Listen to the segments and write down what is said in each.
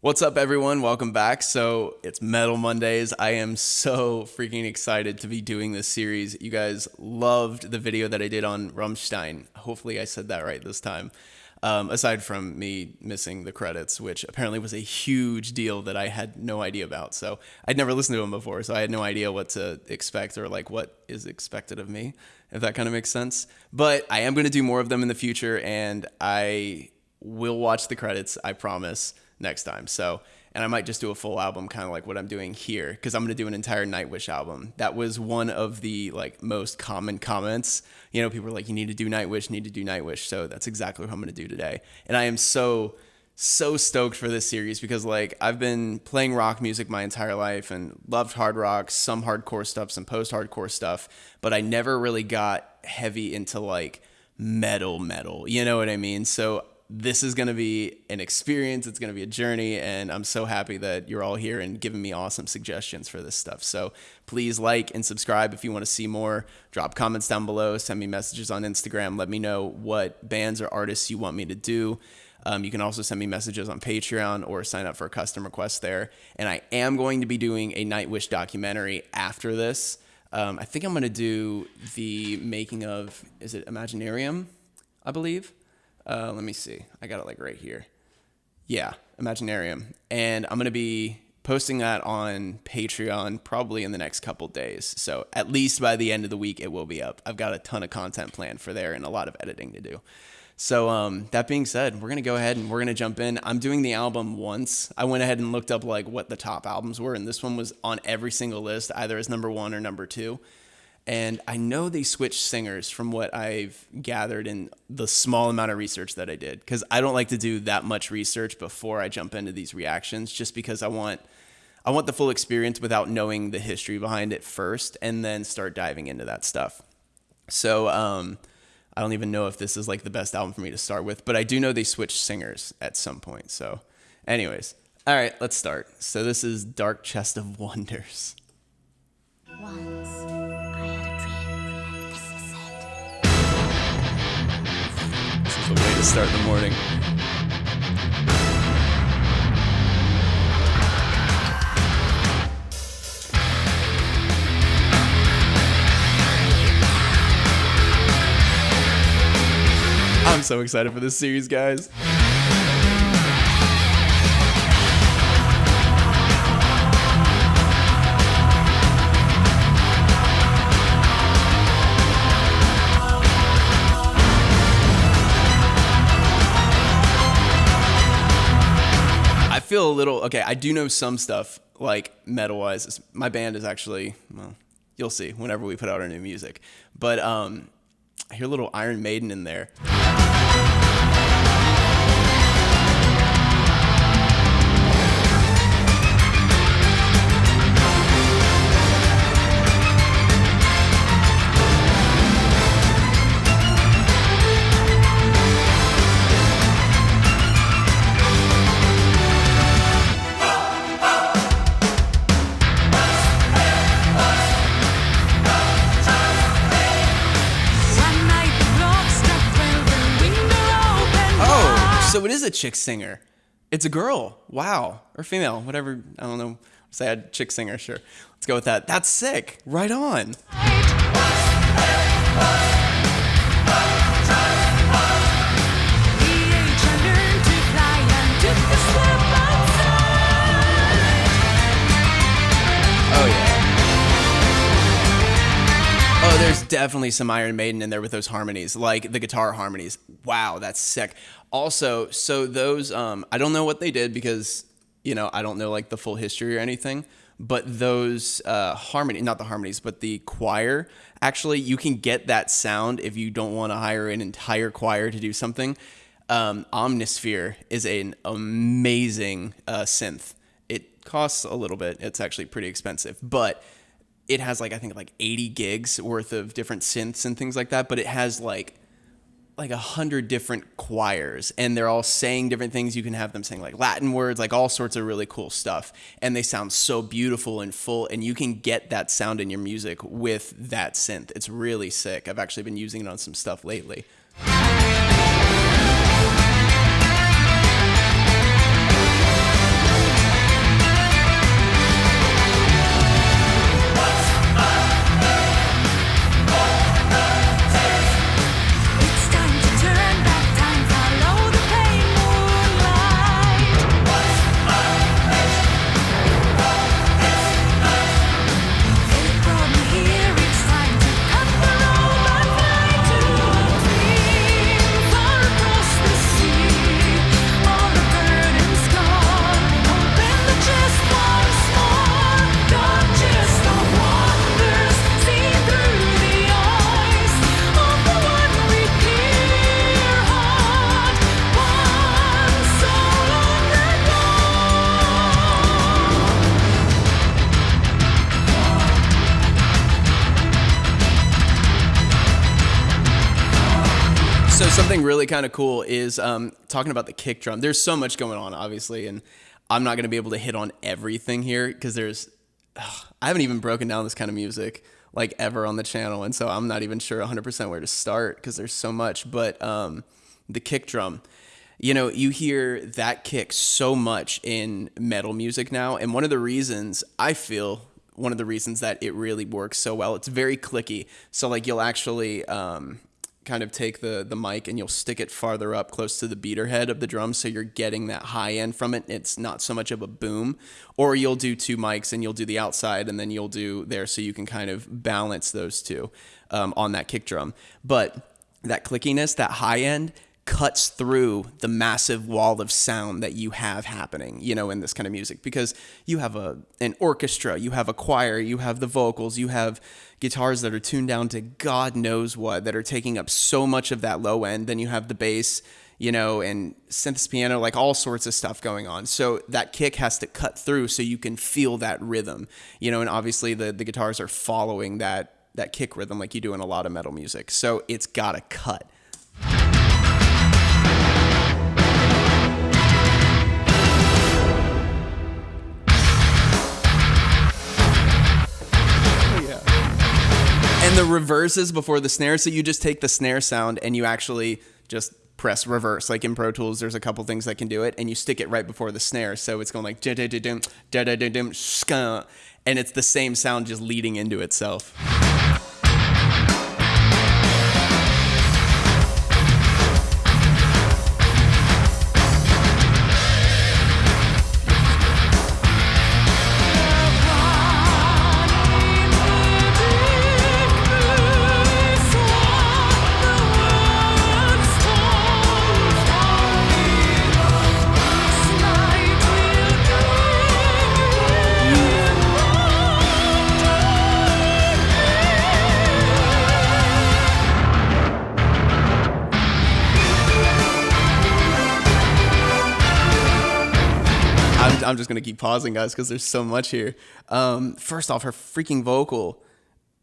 What's up, everyone? Welcome back. So it's Metal Mondays. I am so freaking excited to be doing this series. You guys loved the video that I did on Rammstein. Hopefully I said that right this time. Aside from me missing the credits, which apparently was a huge deal that I had no idea about. So I'd never listened to them before, so I had no idea what to expect or like what is expected of me, if that kind of makes sense. But I am going to do more of them in the future, and I will watch the credits, I promise, next time. So, and I might just do a full album, kind of like what I'm doing here, because I'm going to do an entire NIGHTWISH album. That was one of the like most common comments. You know, people were like, you need to do NIGHTWISH. So that's exactly what I'm going to do today. And I am so stoked for this series because like I've been playing rock music my entire life and loved hard rock, some hardcore stuff, some post-hardcore stuff, but I never really got heavy into like metal, you know what I mean? So this is going to be an experience. It's going to be a journey, and I'm so happy that you're all here and giving me awesome suggestions for this stuff. So please like and subscribe if you want to see more. Drop comments down below. Send me messages on Instagram. Let me know what bands or artists you want me to do. You can also send me messages on Patreon or sign up for a custom request there. And I am going to be doing a NIGHTWISH documentary after this. I think I'm going to do the making of, is it Imaginarium, I believe? Let me see. I got it like right here. Yeah, Imaginarium. And I'm going to be posting that on Patreon probably in the next couple days. So at least by the end of the week, it will be up. I've got a ton of content planned for there and a lot of editing to do. So that being said, we're going to go ahead and we're going to jump in. I'm doing the album once. I went ahead and looked up like what the top albums were, and this one was on every single list, either as number 1 or number 2. And I know they switched singers from what I've gathered in the small amount of research that I did, because I don't like to do that much research before I jump into these reactions, just because I want the full experience without knowing the history behind it first and then start diving into that stuff. So I don't even know if this is like the best album for me to start with, but I do know they switched singers at some point. So anyways, all right, let's start. So this is Dark Chest of Wonders. Once I had a dream, and this is it. This is the way to start the morning. I'm so excited for this series, guys. Feel a little okay. I do know some stuff like metal wise. My band is actually, well, you'll see whenever we put out our new music, but I hear a little Iron Maiden in there. So it is a chick singer. It's a girl. Wow. Or female. Whatever. I don't know. Say I had chick singer. Sure. Let's go with that. That's sick. Right on. Oh, yeah. Oh, there's definitely some Iron Maiden in there with those harmonies, like the guitar harmonies. Wow, that's sick. Also, so those, I don't know what they did because, you know, I don't know like the full history or anything, but those not the harmonies, but the choir, actually, you can get that sound if you don't want to hire an entire choir to do something. Omnisphere is an amazing synth. It costs a little bit. It's actually pretty expensive, but it has like, I think like 80 gigs worth of different synths and things like that, but it has like 100 different choirs, and they're all saying different things. You can have them saying like Latin words, like all sorts of really cool stuff, and they sound so beautiful and full, and you can get that sound in your music with that synth. It's really sick. I've actually been using it on some stuff lately. Something really kind of cool is talking about the kick drum. There's so much going on, obviously, and I'm not going to be able to hit on everything here because I haven't even broken down this kind of music like ever on the channel, and so I'm not even sure 100% where to start because there's so much. But the kick drum, you know, you hear that kick so much in metal music now, and one of the reasons that it really works so well, it's very clicky. So like you'll actually kind of take the mic and you'll stick it farther up close to the beater head of the drum, so you're getting that high end from it. It's not so much of a boom. Or you'll do two mics and you'll do the outside and then you'll do there, so you can kind of balance those two on that kick drum. But that clickiness, that high end, cuts through the massive wall of sound that you have happening, you know, in this kind of music, because you have an orchestra, you have a choir, you have the vocals, you have guitars that are tuned down to God knows what, that are taking up so much of that low end. Then you have the bass, you know, and synth piano, like all sorts of stuff going on. So that kick has to cut through so you can feel that rhythm, you know, and obviously the guitars are following that kick rhythm like you do in a lot of metal music. So it's got to cut. And the reverses before the snare, so you just take the snare sound and you actually just press reverse. Like in Pro Tools, there's a couple things that can do it, and you stick it right before the snare, so it's going like and it's the same sound just leading into itself. I'm just going to keep pausing, guys, because there's so much here. First off, her freaking vocal,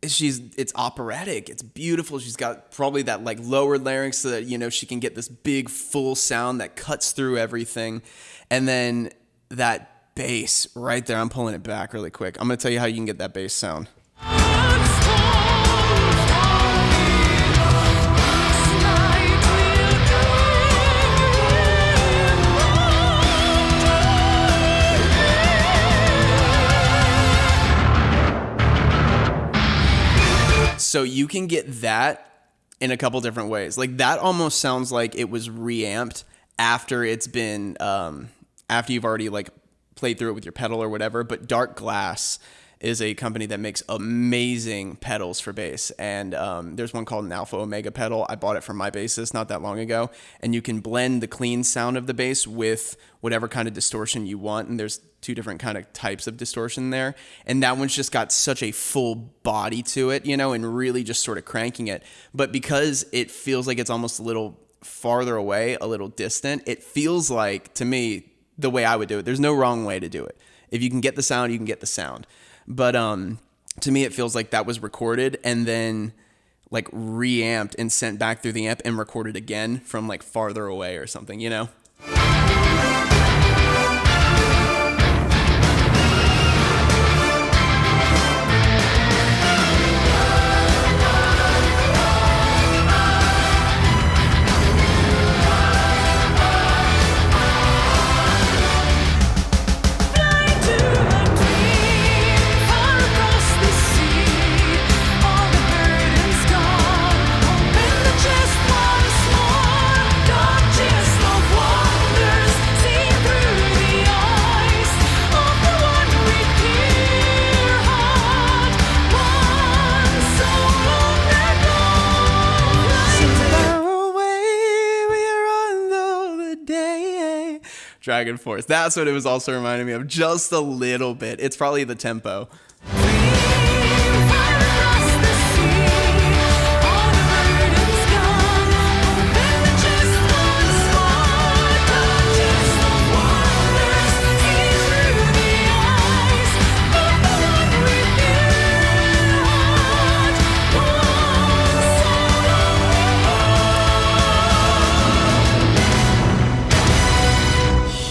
it's operatic. It's beautiful. She's got probably that like lower larynx so that, you know, she can get this big full sound that cuts through everything. And then that bass right there, I'm pulling it back really quick. I'm going to tell you how you can get that bass sound. So you can get that in a couple different ways. Like that almost sounds like it was reamped after it's been, after you've already like played through it with your pedal or whatever. But Dark Glass is a company that makes amazing pedals for bass. And there's one called an Alpha Omega pedal. I bought it from my bassist not that long ago. And you can blend the clean sound of the bass with whatever kind of distortion you want. And there's two different kind of types of distortion there. And that one's just got such a full body to it, you know, and really just sort of cranking it. But because it feels like it's almost a little farther away, a little distant, it feels like, to me, the way I would do it. There's no wrong way to do it. If you can get the sound, you can get the sound. But to me, it feels like that was recorded and then like reamped and sent back through the amp and recorded again from like farther away or something, you know? Dragon Force. That's what it was also reminding me of, just a little bit. It's probably the tempo.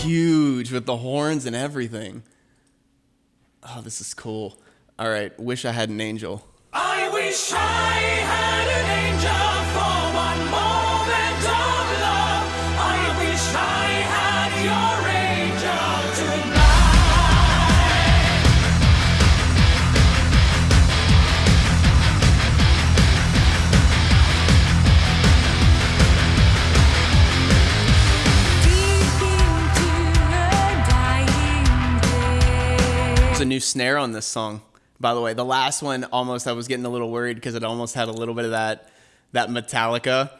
huge with the horns and everything. Oh, this is cool. All right, Wish I Had an Angel. I wish I had an angel for one moment of love. I wish I had your angel tonight. Deep into a dying day. There's a new snare on this song. By the way, the last one I was getting a little worried because it almost had a little bit of that Metallica.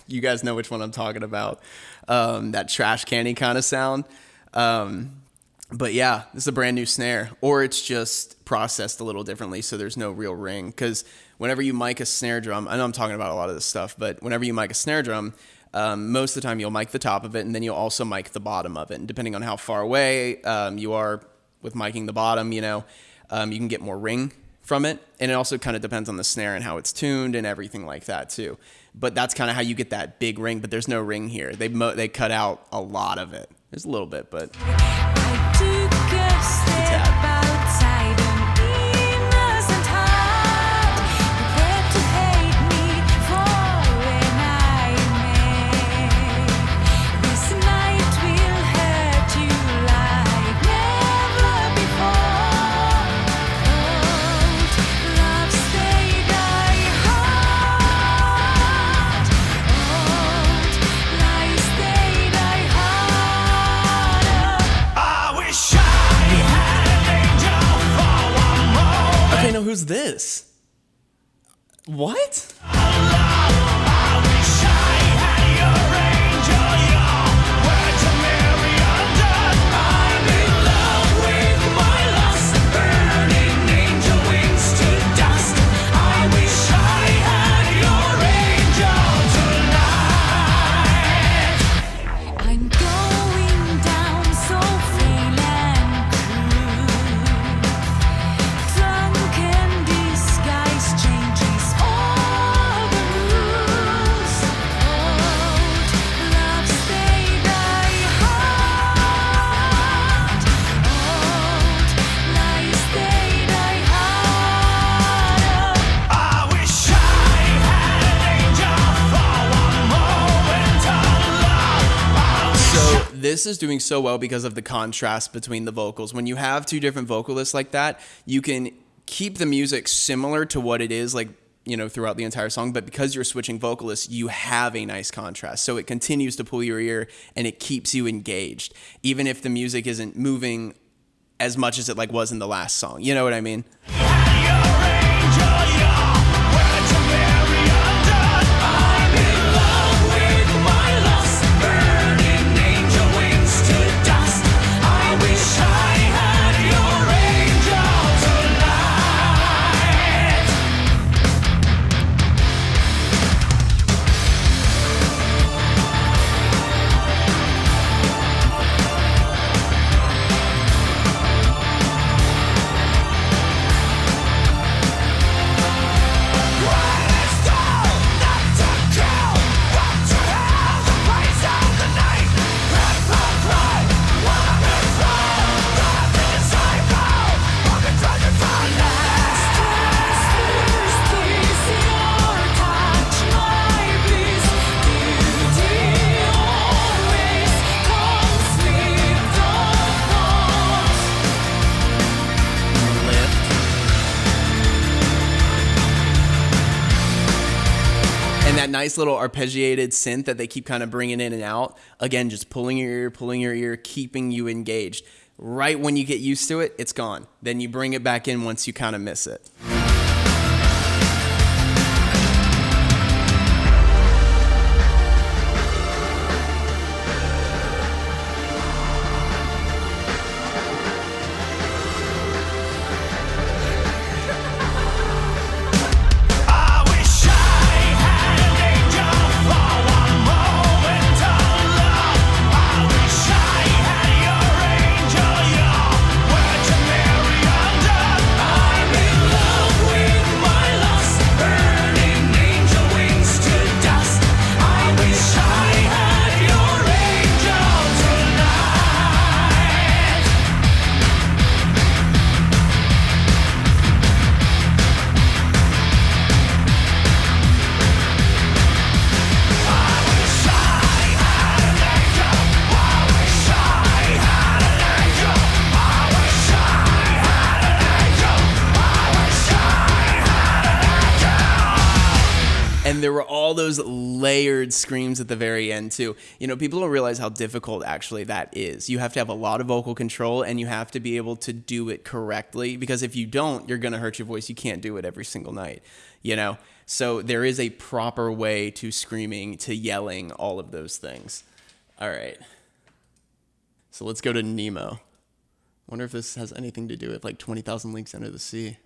You guys know which one I'm talking about. That trash candy kind of sound. But yeah, this is a brand new snare, or it's just processed a little differently, so there's no real ring. Because whenever you mic a snare drum, I know I'm talking about a lot of this stuff, but whenever you mic a snare drum, most of the time you'll mic the top of it, and then you'll also mic the bottom of it. And depending on how far away you are with miking the bottom, you can get more ring from it. And it also kind of depends on the snare and how it's tuned and everything like that too. But that's kind of how you get that big ring, but there's no ring here. They cut out a lot of it. There's a little bit, but I took a step outside an innocent heart, prepared to hate me for when I may. This night will hurt you like never before. Old love stayed hard. Old lies stayed hard. I wish I had an angel for one moment. okay, no, who's this? What? I wish I had your angel, your word to marry undone. I'm in love with my lost burning angel wings to dust. I wish I had your angel tonight. I'm going down so frail and crude. Drunken disguise changes all the rules. Old love stayed hard. Old lies stayed hard. I wish I had an angel for one moment of love. So this is doing so well because of the contrast between the vocals. When you have two different vocalists like that, you can keep the music similar to what it is like, throughout the entire song, but because you're switching vocalists, you have a nice contrast. So it continues to pull your ear and it keeps you engaged, even if the music isn't moving as much as it was in the last song. You know what I mean? Had your angel, your word to marry undone. I'm in love with my lost burning angel wings to dust. I wish I had your angel tonight. What is told not to kill? What to hell? The place of the night. Red blood cry. Wanna be free. God the disciple. Walking through the darkness. Thirsty is your touch, my bliss. Beauty always comes with the thought. And that nice little arpeggiated synth that they keep kind of bringing in and out. Again, just pulling your ear, keeping you engaged. Right when you get used to it, it's gone. Then you bring it back in once you kind of miss it. I wish I had an angel for one moment of love. I wish I had your angel, your word to marry undone. I'm in love And there were all those layered screams at the very end too. You know, people don't realize how difficult actually that is. You have to have a lot of vocal control, and you have to be able to do it correctly, because if you don't, you're going to hurt your voice. You can't do it every single night, you know? So there is a proper way to screaming, to yelling, all of those things. All right. So let's go to Nemo. Wonder if this has anything to do with like 20,000 Leagues Under the Sea.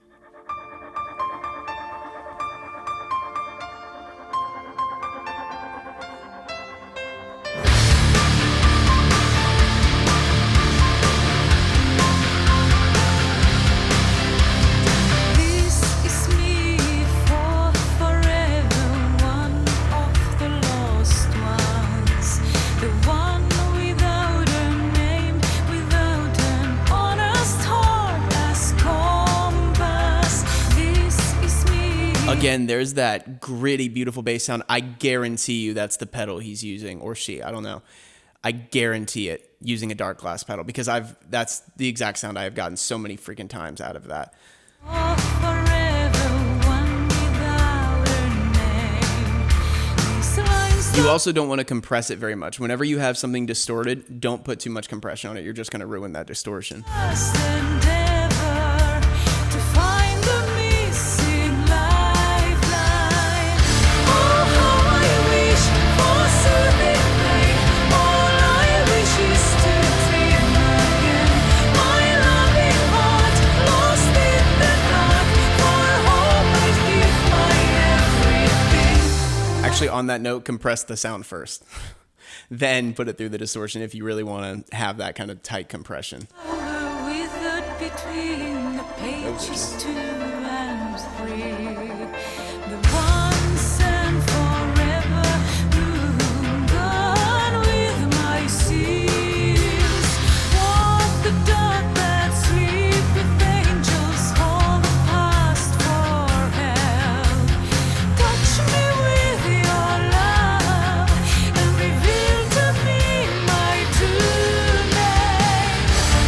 Again, there's that gritty, beautiful bass sound. I guarantee you that's the pedal he's using, or she, I don't know. I guarantee it, using a dark glass pedal, because that's the exact sound I have gotten so many freaking times out of that. You also don't want to compress it very much. Whenever you have something distorted, don't put too much compression on it. You're just going to ruin that distortion. Actually, on that note, compress the sound first. Then put it through the distortion if you really want to have that kind of tight compression. Between the pages 2 and 3, the once and forever gone with my seas. Walk the dark that sleep with angels, hold the past for help. Touch me with your love and reveal to me my true name.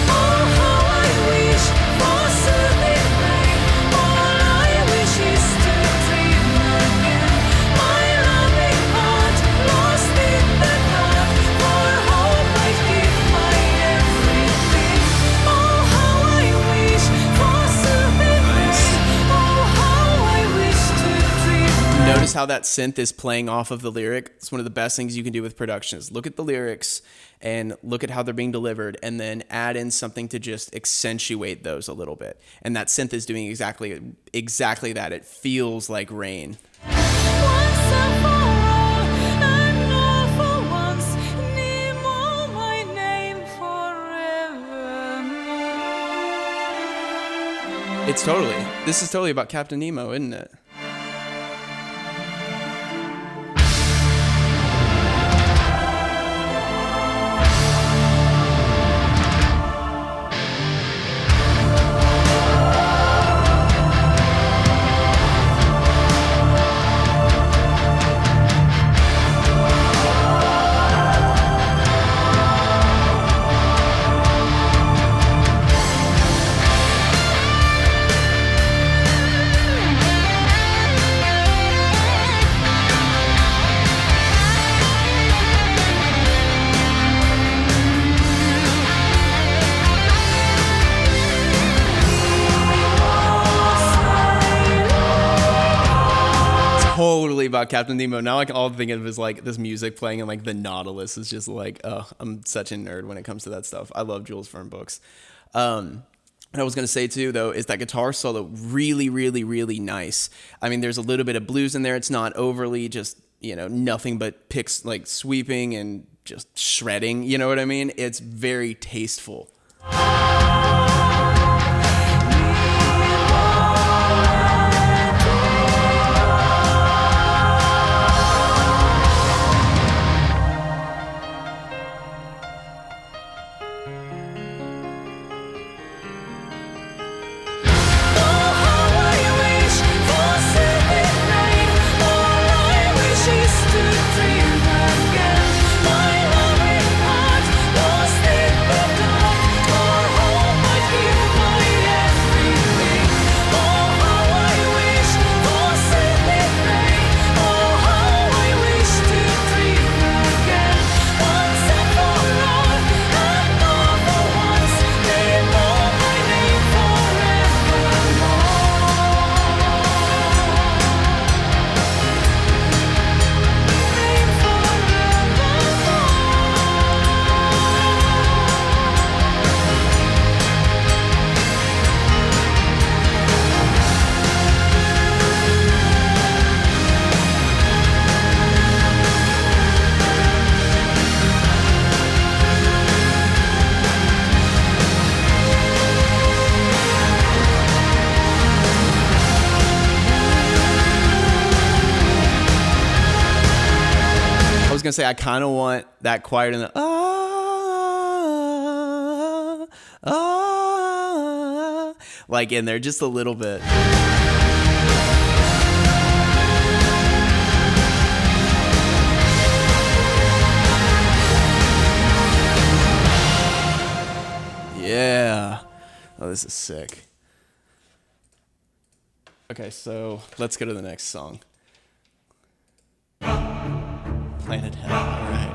Oh, how I wish for soothing rain. All I wish is to dream again. My loving heart lost in the dark. For hope I give my everything. Oh, how I wish for soothing rain. Oh, how I wish to dream. Notice how that synth is playing off of the lyric. It's one of the best things you can do with production is look at the lyrics and look at how they're being delivered, and then add in something to just accentuate those a little bit. And that synth is doing exactly that. It feels like rain. Once and for all, and all for once, Nemo, my name forevermore. This is totally about Captain Nemo, isn't it? Totally about Captain Nemo. Now all I can think of is like this music playing and like the Nautilus is just like, oh, I'm such a nerd when it comes to that stuff. I love Jules Verne books. What I was going to say too, though, is that guitar solo really, really, really nice. I mean, there's a little bit of blues in there. It's not overly just, you know, nothing but picks like sweeping and just shredding. You know what I mean? It's very tasteful. gonna say I kind of want that choir in the like in there just a little bit. Yeah. Oh, this is sick. Okay, so let's go to the next song. Planet Hell, all right.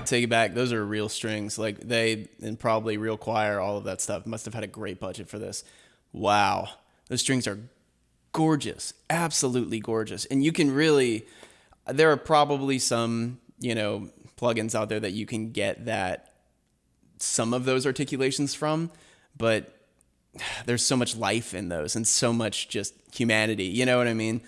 Take it back. Those are real strings. Like and probably real choir, all of that stuff. Must have had a great budget for this. Wow. Those strings are gorgeous. Absolutely gorgeous. And you can really, there are probably some, plugins out there that you can get some of those articulations from, but there's so much life in those and so much just humanity. You know what I mean?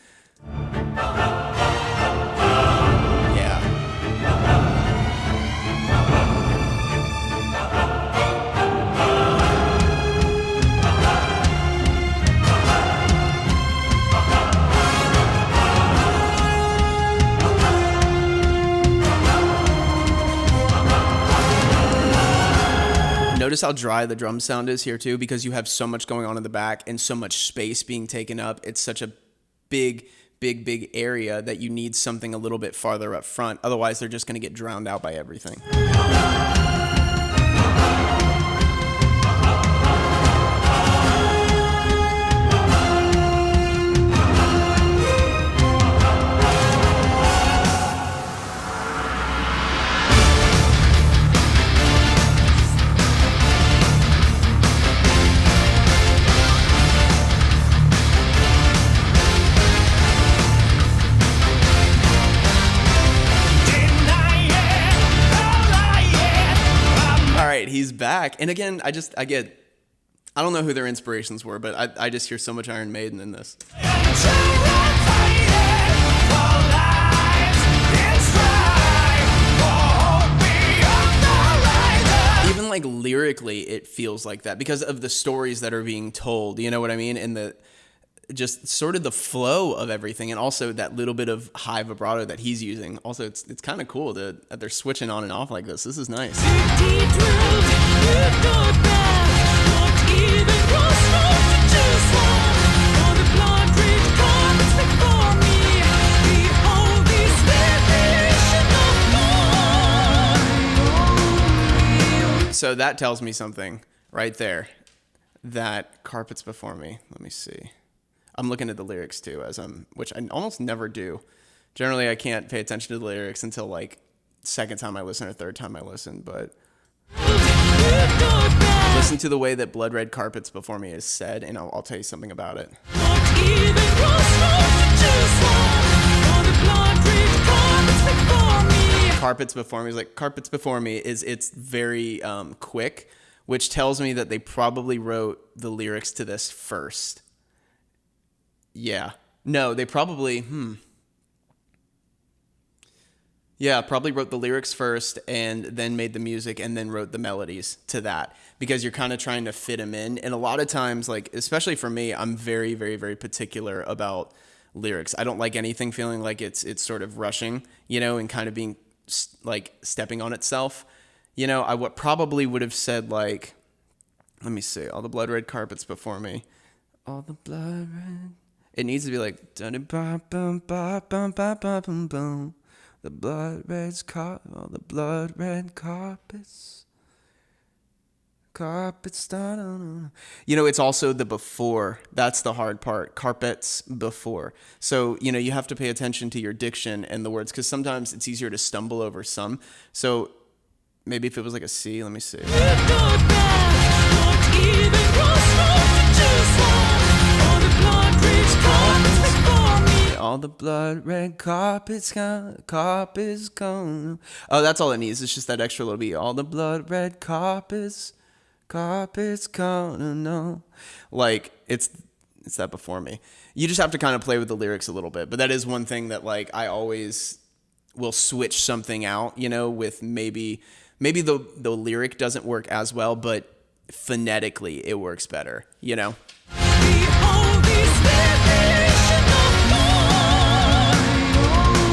Notice how dry the drum sound is here too, because you have so much going on in the back and so much space being taken up. It's such a big area that you need something a little bit farther up front. Otherwise, they're just going to get drowned out by everything. He's back. And again, I don't know who their inspirations were, but I just hear so much Iron Maiden in this. Even like lyrically, it feels like that because of the stories that are being told, you know what I mean? And just sort of the flow of everything, and also that little bit of high vibrato that he's using. Also, it's kind of cool that they're switching on and off like this. This is nice. So that tells me something right there. That carpets before me. Let me see. I'm looking at the lyrics too, which I almost never do. Generally, I can't pay attention to the lyrics until like second time I listen or third time I listen. But listen to the way that "Blood Red Carpets Before Me" is said, and I'll tell you something about it. Carpets before me is like carpets before me. It's very quick, which tells me that they probably wrote the lyrics to this first. Yeah. No, they probably, Yeah, probably wrote the lyrics first and then made the music and then wrote the melodies to that, because you're kind of trying to fit them in. And a lot of times, like, especially for me, I'm very, very, very particular about lyrics. I don't like anything feeling like it's sort of rushing, and kind of being like stepping on itself. I probably would have said like, let me see, all the blood red carpets before me. All the blood red. It needs to be like the blood red all the blood red carpets. It's also the before. That's the hard part. Carpets before. So, you have to pay attention to your diction and the words, because sometimes it's easier to stumble over some. So maybe if it was like a C, let me see. All the blood red carpets gone. Oh, that's all it needs. It's just that extra little beat. All the blood red carpets gonna know. Like, it's it's that before me. You just have to kind of play with the lyrics a little bit. But that is one thing that like I always will switch something out, you know, with maybe the lyric doesn't work as well, but phonetically it works better, you know? Behold this revelation of God. Only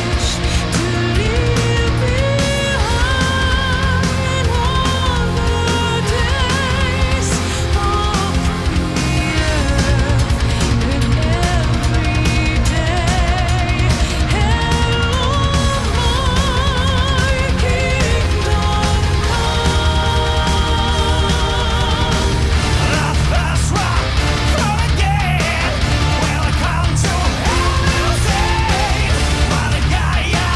wish to leave behind all the days of the earth and every day. Hello, my kingdom come. That's right, from again. Welcome to Hallucinate. Malagaya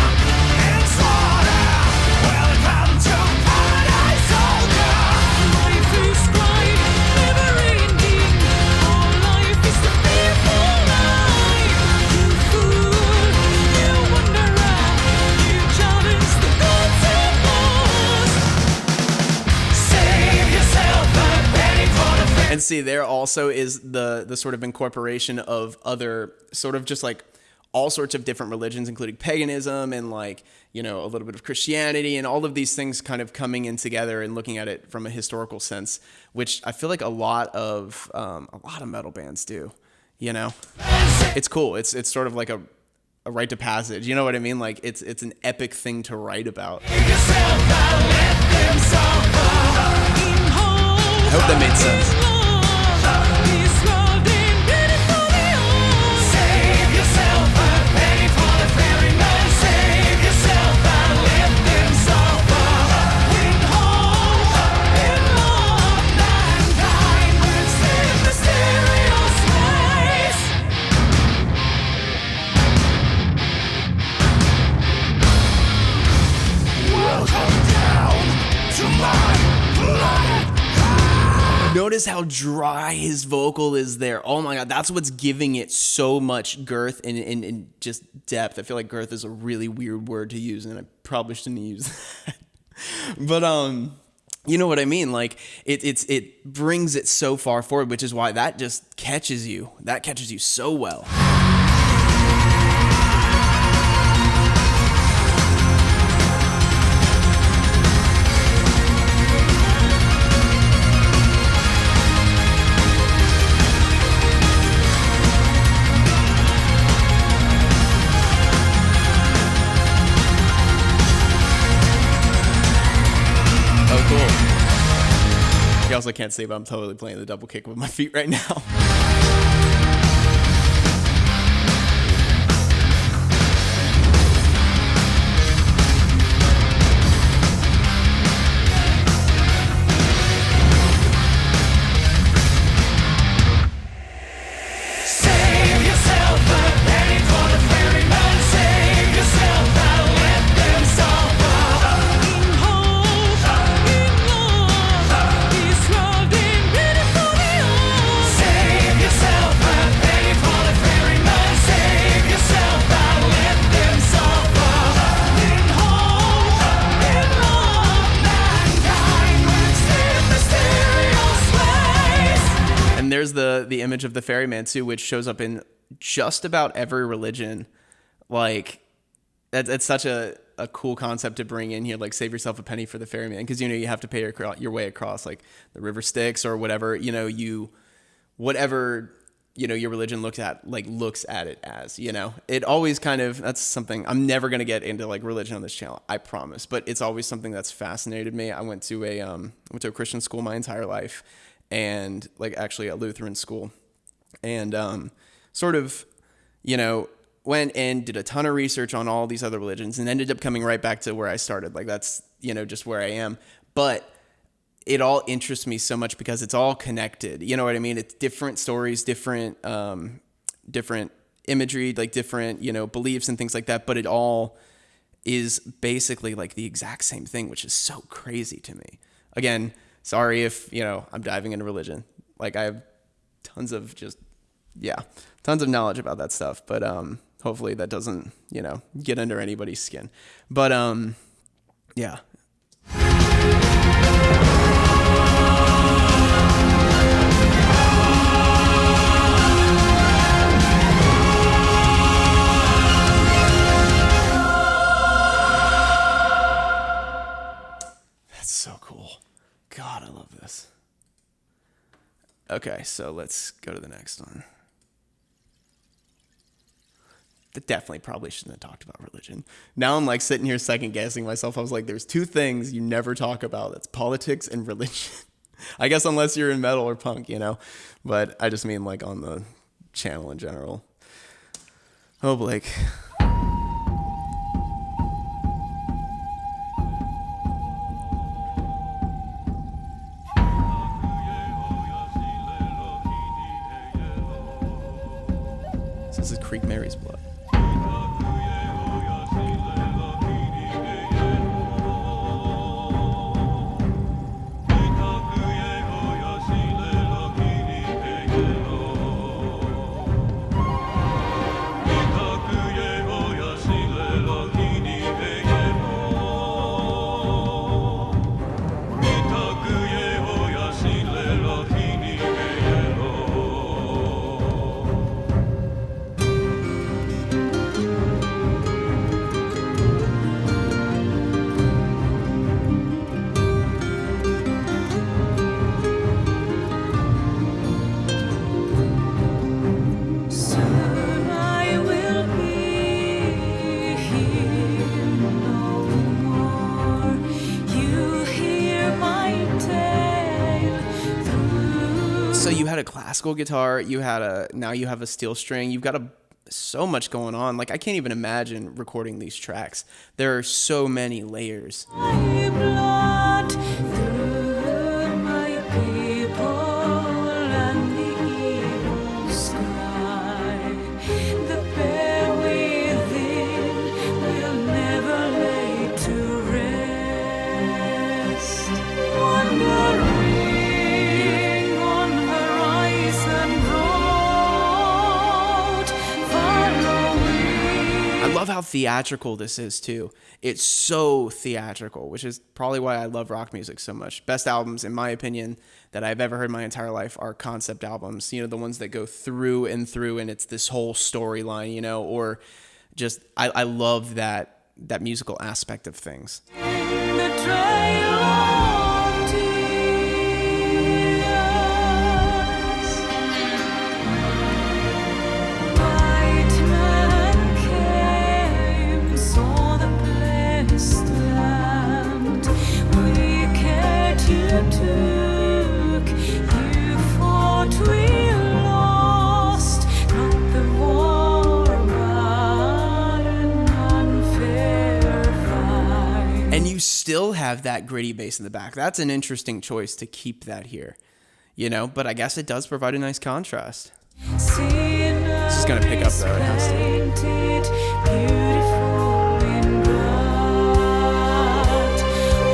and slaughter. Welcome to Paradise Soldier. Life is bright, never ending. All life is the fearful life. You fool, you wanderer. You challenge the gods of Oz. Save yourself a penny for the fair. And see, there also is the sort of incorporation of other sort of just like all sorts of different religions, including paganism and like, you know, a little bit of Christianity and all of these things kind of coming in together and looking at it from a historical sense, which I feel like a lot of metal bands do, you know? It's cool. It's sort of like a rite of passage. You know what I mean? Like it's an epic thing to write about. Save yourself, I'll let them suffer. In hope, I hope that made sense. this world ain't ready for the old. Save yourself a penny for the ferryman. Save yourself, I'll let them suffer. In hope, in love, mankind will save mysterious ways. Welcome down to my planet. Notice how dry his vocal is there. Oh my God, that's what's giving it so much girth and just depth. I feel like girth is a really weird word to use, and I probably shouldn't use that. But you know what I mean? Like it brings it so far forward, which is why that just catches you. That catches you so well. Oh, cool. You also can't see, but I'm totally playing the double kick with my feet right now. Save yourself a penny for the ferryman. Save yourself, I'll let them suffer. In hope, in love, this world ain't ready for the old. Save yourself a penny for the ferryman. Save yourself, I'll let them suffer. In hope, in love, mankind will save mysterious ways. And there's the image of the ferryman too, which shows up in just about every religion. Like that's such a cool concept to bring in here. Like save yourself a penny for the ferryman, because you know you have to pay your way across like the river Styx or whatever. You know whatever your religion looks at it as. You know, it always kind of, that's something I'm never gonna get into, like religion on this channel, I promise. But it's always something that's fascinated me. I went to a Christian school my entire life, and like actually a Lutheran school, and sort of, went and did a ton of research on all these other religions and ended up coming right back to where I started. Like that's, just where I am. But it all interests me so much because it's all connected. You know what I mean? It's different stories, different imagery, like different, beliefs and things like that. But it all is basically like the exact same thing, which is so crazy to me. Again, sorry if, I'm diving into religion. Like I have tons of knowledge about that stuff, but hopefully that doesn't, get under anybody's skin. But yeah. God, I love this. Okay, so let's go to the next one. That definitely probably shouldn't have talked about religion. Now I'm like sitting here second guessing myself. I was like, there's two things you never talk about. That's politics and religion. I guess unless you're in metal or punk, you know. But I just mean like on the channel in general. Oh, Blake. This is Creek Mary's Blood. So you had a classical guitar, now you have a steel string, you've got so much going on. Like, I can't even imagine recording these tracks. There are so many layers. Blood through my people and the eagle's cry. The bear within will never lay to rest. Wandering on horizon road, far away. I love how theatrical this is too. It's so theatrical, which is probably why I love rock music so much. Best albums, in my opinion, that I've ever heard in my entire life are concept albums. You know, the ones that go through, and it's this whole storyline, you know, or just, I love that musical aspect of things. The trail of tears. White man came, saw the blessed land. Wicked you took, you fought, we lost. Not the war, but an unfair fight. And you still have that gritty bass in the back. That's an interesting choice to keep that here, you know, but I guess it does provide a nice contrast. This is gonna pick up, though, it has to. Beautiful in blood.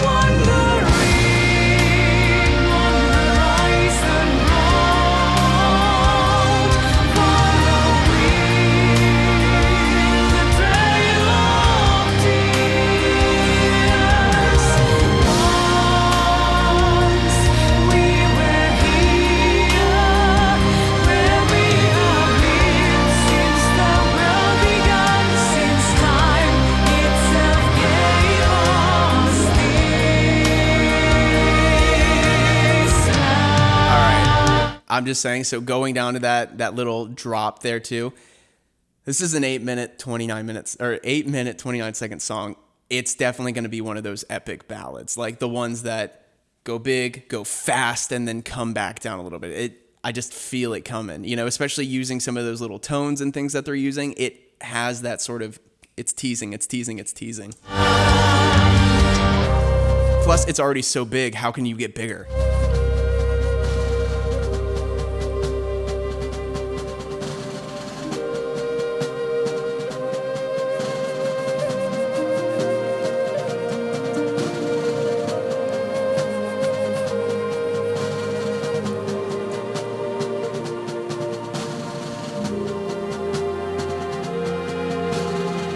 Wandering on horizon road, following the trail of tears. Once we were here, where we have been since the world began, since time itself gave us this land. All right. I'm just saying, so going down to that little drop there too. This is an 8-minute, 29-second song. It's definitely going to be one of those epic ballads, like the ones that go big, go fast, and then come back down a little bit. I just feel it coming, you know, especially using some of those little tones and things that they're using. It has that sort of, it's teasing. Plus, it's already so big. How can you get bigger?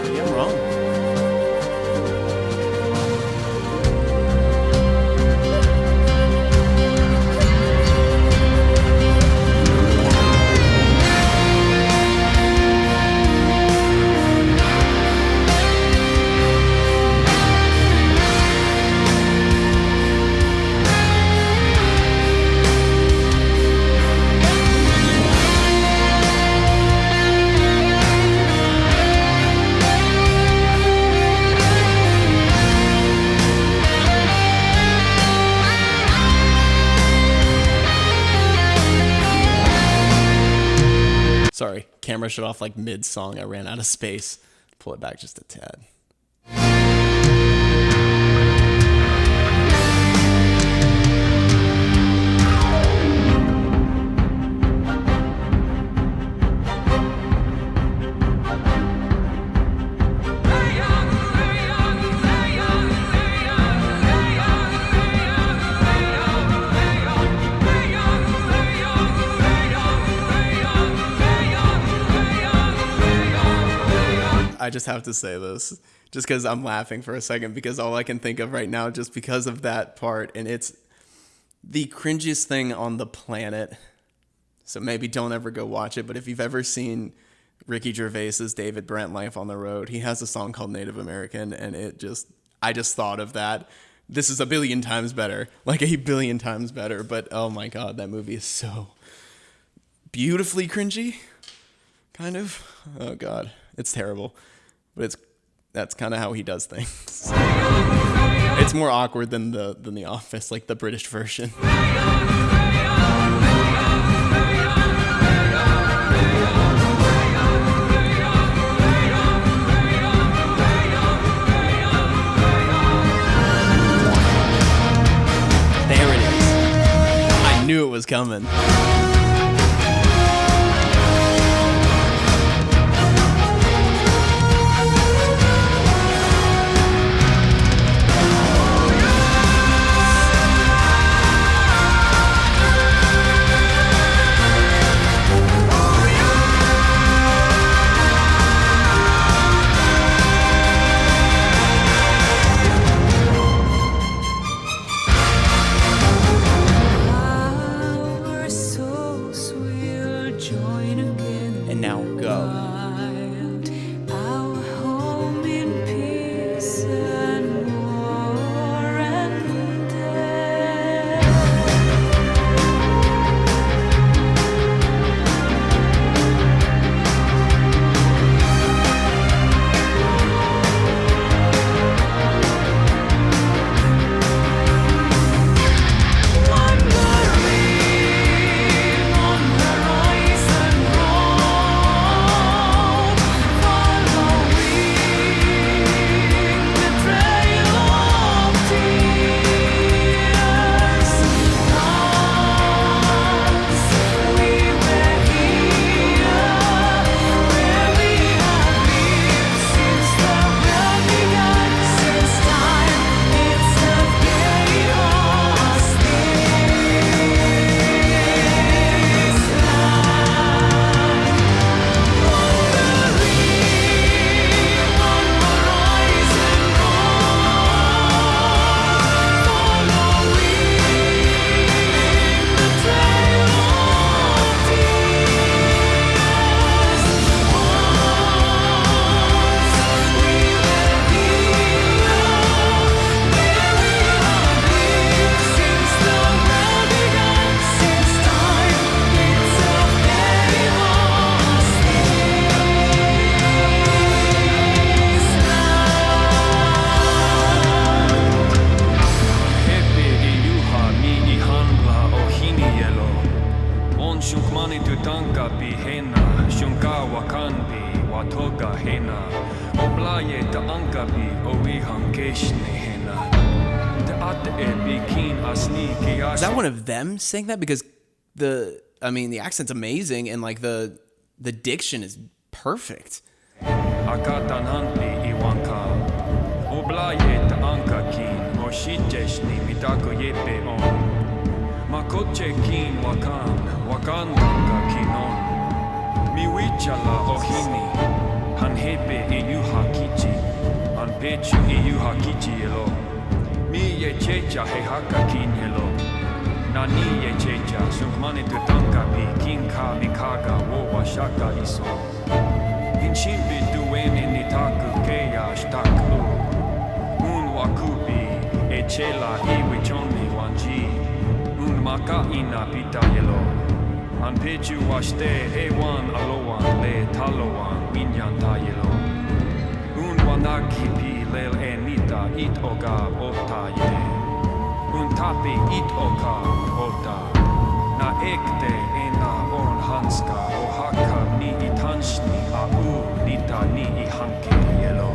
Maybe I'm wrong. camera shut off like mid-song. I ran out of space. Pull it back just a tad. I just have to say this, just because I'm laughing for a second, because all I can think of right now, just because of that part, and it's the cringiest thing on the planet. So maybe don't ever go watch it, but if you've ever seen Ricky Gervais's David Brent Life on the Road, he has a song called Native American, and I just thought of that. This is a billion times better, like a billion times better, but oh my God, that movie is so beautifully cringy, kind of. Oh God, it's terrible. But that's kind of how he does things. It's more awkward than the Office, like the British version. There it is. I knew it was coming. Is that one of them saying that? Because the accent's amazing and like the diction is perfect. Nani ye checha, sukmani tu tanka pi kinka mikaga wo washaka iso. Inchimbi duemi nitaku keya shtaku. Un wakupi e chela iwi choni wanji. Un maka ina pita yelo. An pechu washte ewan alowan le talowan winyan ta yelo. Un wanaki pi lel enita it oga ota ye. Un tapi it oka ota. Na ekte ena on hanska o haka. Tanka ni I tanshni au nita ni I hanke yellow.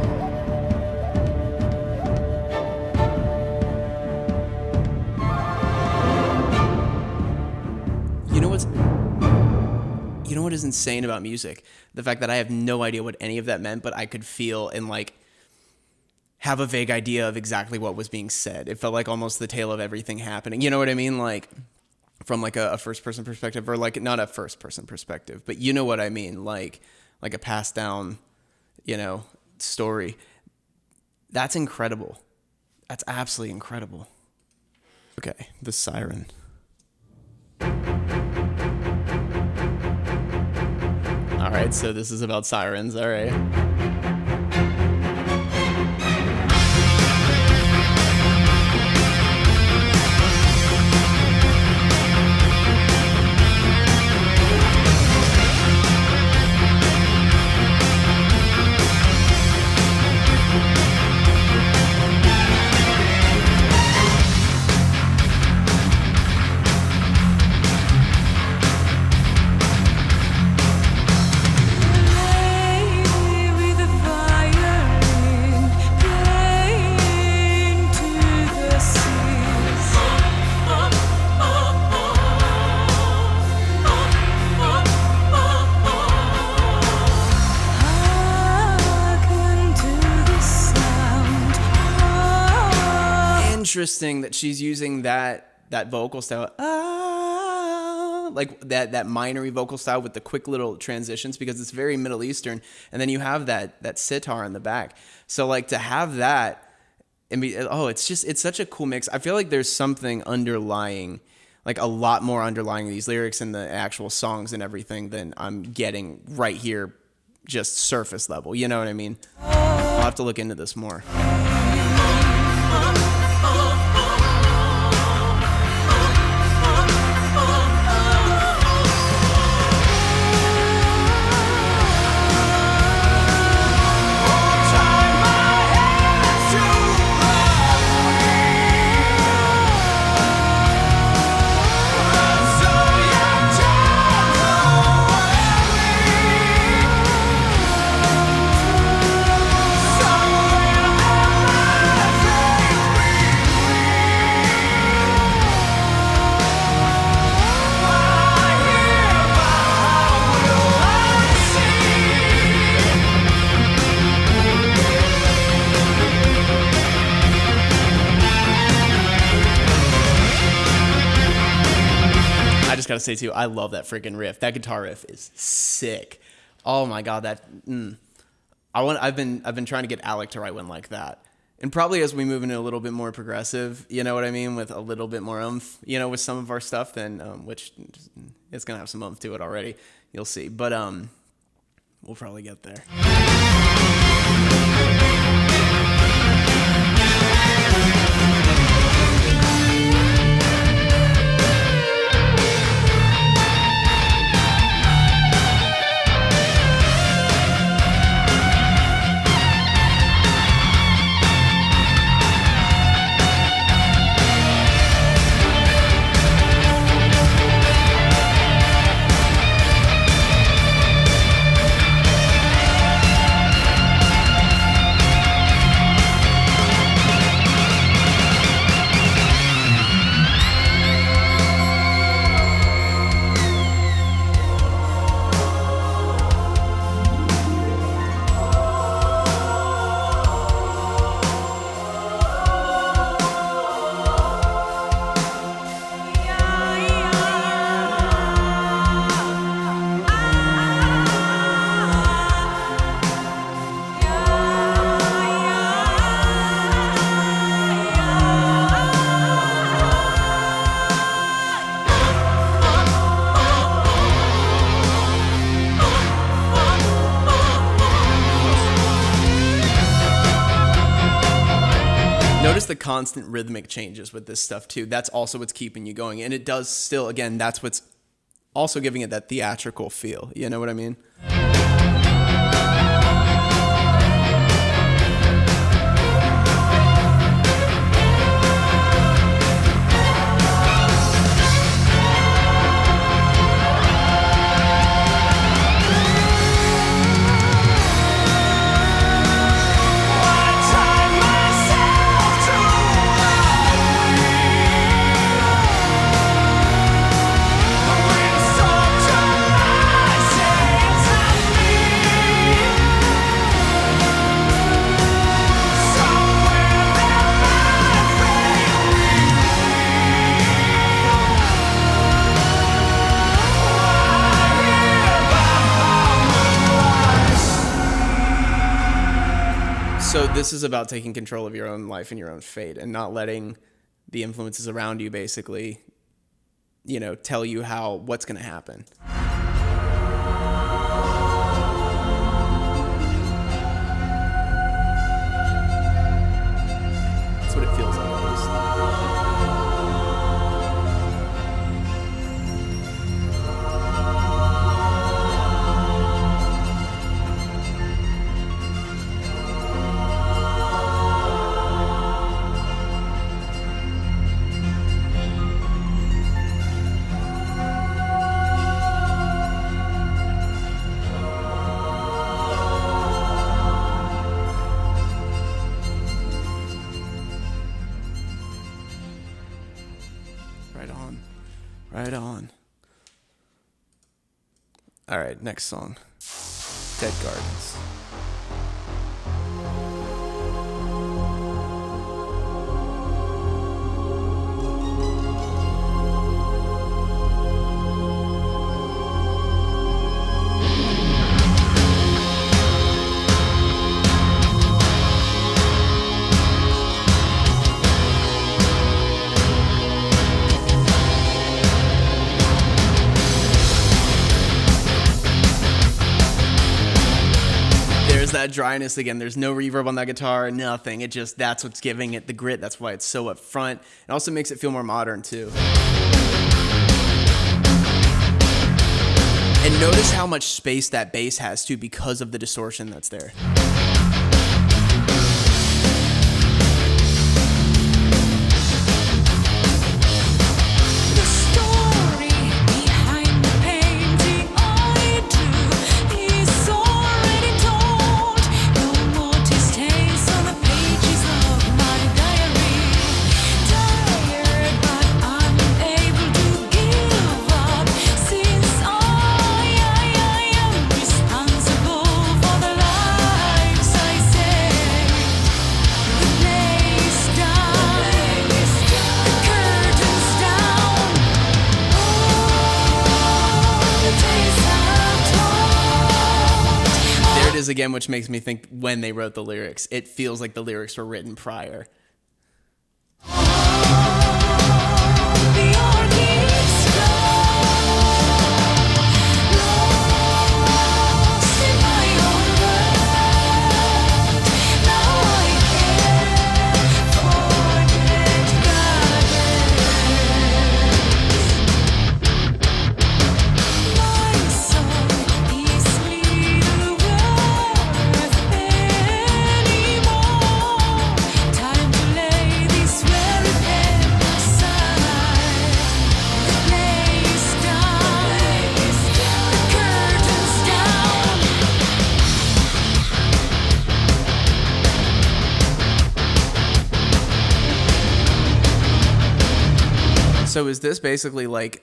You know what is insane about music? The fact that I have no idea what any of that meant, but I could feel and like have a vague idea of exactly what was being said. It felt like almost the tale of everything happening. You know what I mean? Like from like a first person perspective, or like not a first person perspective, but you know what I mean? Like a passed down, story. That's incredible. That's absolutely incredible. Okay, the Siren. All right, so this is about sirens. All right. Interesting that she's using that vocal style, like that minery vocal style with the quick little transitions, because it's very Middle Eastern, and then you have that sitar in the back. So like to have that and be, it's such a cool mix. I feel like there's something underlying, like a lot more underlying these lyrics and the actual songs and everything than I'm getting right here, just surface level. You know what I mean? I'll have to look into this more. Gotta say too, I love that freaking riff. That guitar riff is sick. Oh my god, I've been trying to get Alec to write one like that. And probably as we move into a little bit more progressive, you know what I mean, with a little bit more oomph, with some of our stuff, then which it's gonna have some oomph to it already. You'll see, but we'll probably get there. Notice the constant rhythmic changes with this stuff too. That's also what's keeping you going. And it does still, again, that's what's also giving it that theatrical feel. You know what I mean? This is about taking control of your own life and your own fate and not letting the influences around you basically, you know, tell you what's going to happen. That's what it feels like, at least. Right on. All right, next song. Dead Gardens. That dryness again. There's no reverb on that guitar, nothing. That's what's giving it the grit. That's why it's so up front. It also makes it feel more modern too. And notice how much space that bass has too because of the distortion that's there. Again, which makes me think when they wrote the lyrics, it feels like the lyrics were written prior. So is this basically like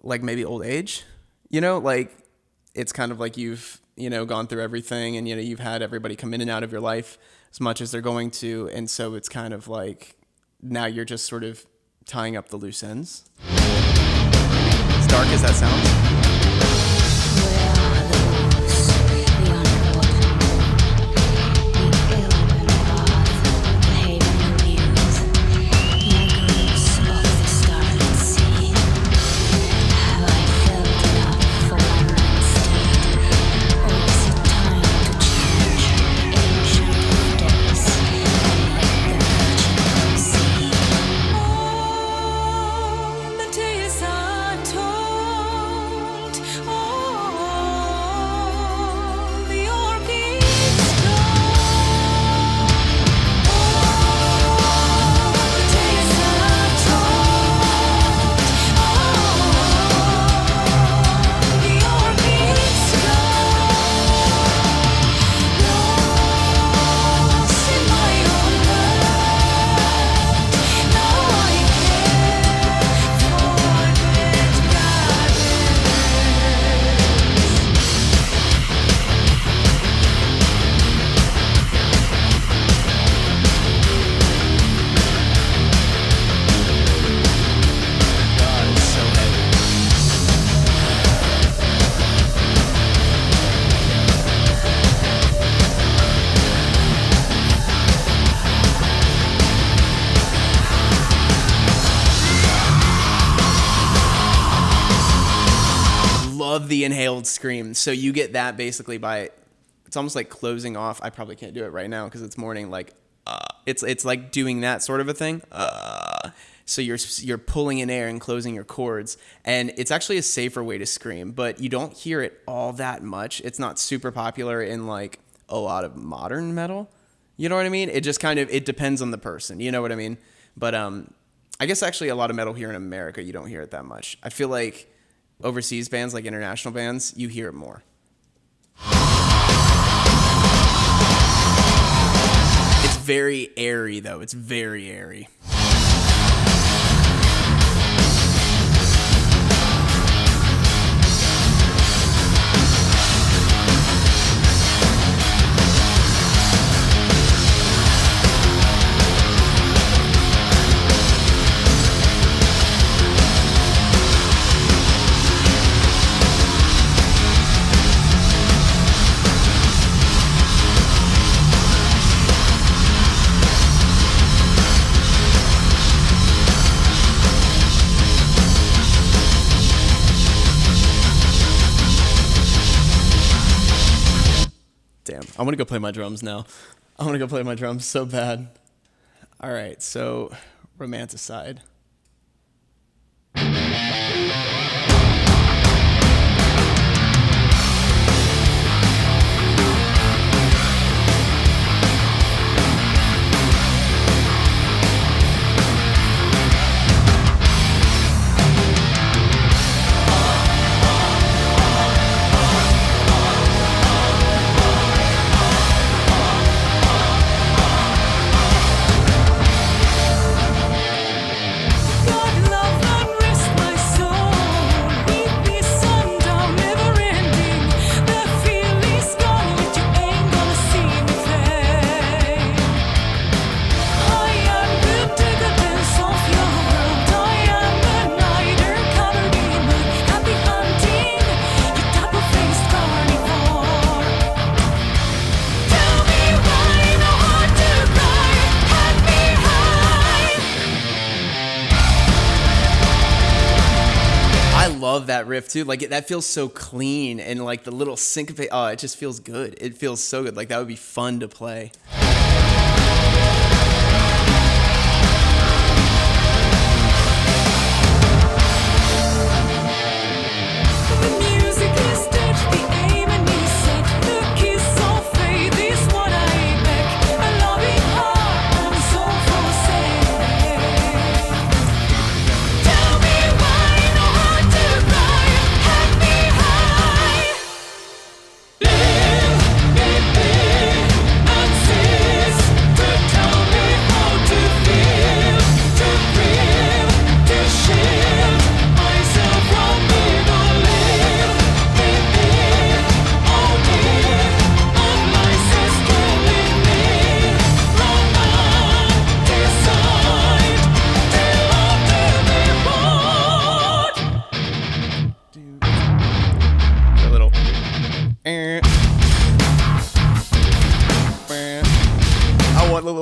maybe old age? You know, like it's kind of like you've, you know, gone through everything and, you know, you've had everybody come in and out of your life as much as they're going to. And so it's kind of like now you're just sort of tying up the loose ends. As dark as that sounds. The tales are told. the inhaled scream. So you get that basically by, it's almost like closing off. I probably can't do it right now because it's morning. Like, it's like doing that sort of a thing. So you're pulling in air and closing your chords, and it's actually a safer way to scream, but you don't hear it all that much. It's not super popular in like a lot of modern metal. You know what I mean? It just kind of, it depends on the person. You know what I mean? But I guess actually a lot of metal here in America, you don't hear it that much. I feel like overseas bands, like international bands, you hear it more. It's very airy though. It's very airy. Damn, I want to go play my drums now. I want to go play my drums so bad. All right, so Romanticide. Love that riff too. Like that feels so clean, and like the little syncopate. Oh, it just feels good. It feels so good. Like that would be fun to play.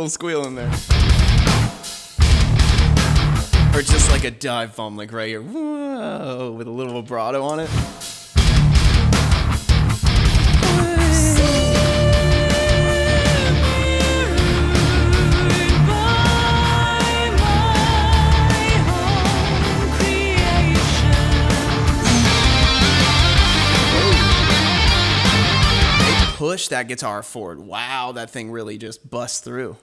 Squeal in there, or just like a dive bomb, like right here, whoa, with a little vibrato on it. Push that guitar forward. Wow, that thing really just busts through.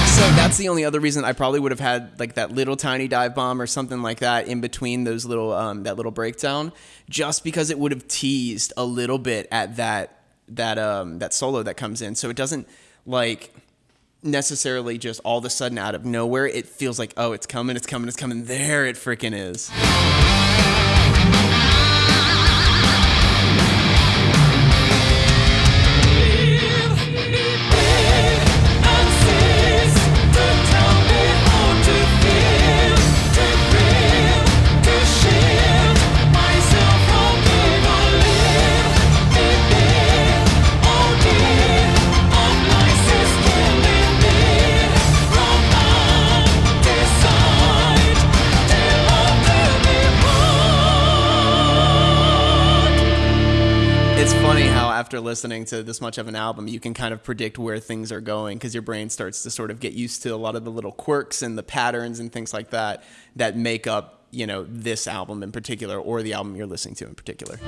So that's the only other reason I probably would have had like that little tiny dive bomb or something like that in between those little that little breakdown, just because it would have teased a little bit at that solo that comes in, so it doesn't like necessarily just all of a sudden out of nowhere. It feels like, oh, it's coming, it's coming, it's coming. There it freaking is. after listening to this much of an album, you can kind of predict where things are going because your brain starts to sort of get used to a lot of the little quirks and the patterns and things like that that make up, you know, this album in particular or the album you're listening to in particular.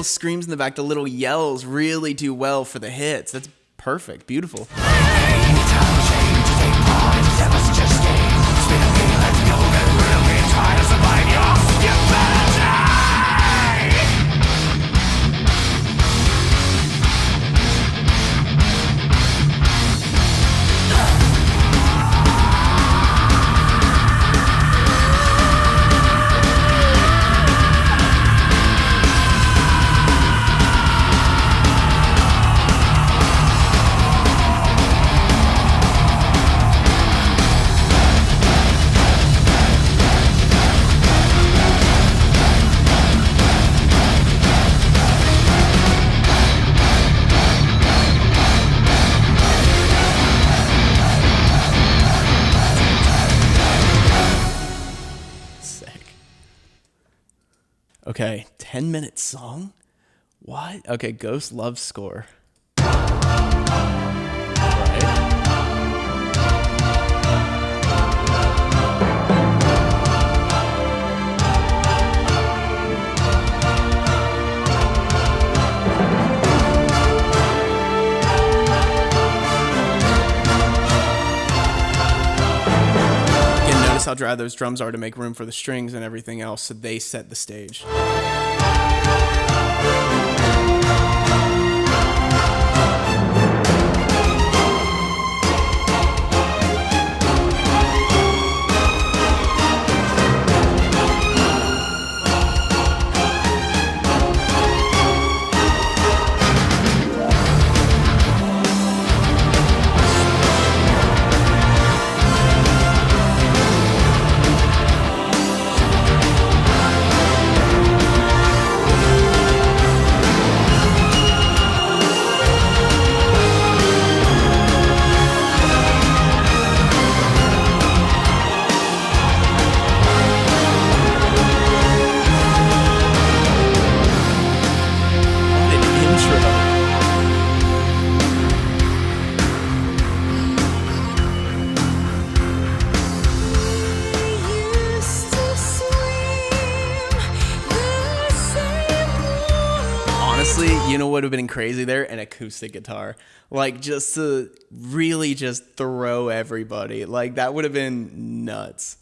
Screams in the back, the little yells really do well for the hits. That's perfect. Beautiful. Okay, 10-minute song? What? Okay, Ghost Love Score. How dry those drums are to make room for the strings and everything else, so they set the stage. You know what would have been crazy there? An acoustic guitar. Like, just to really just throw everybody. Like, that would have been nuts.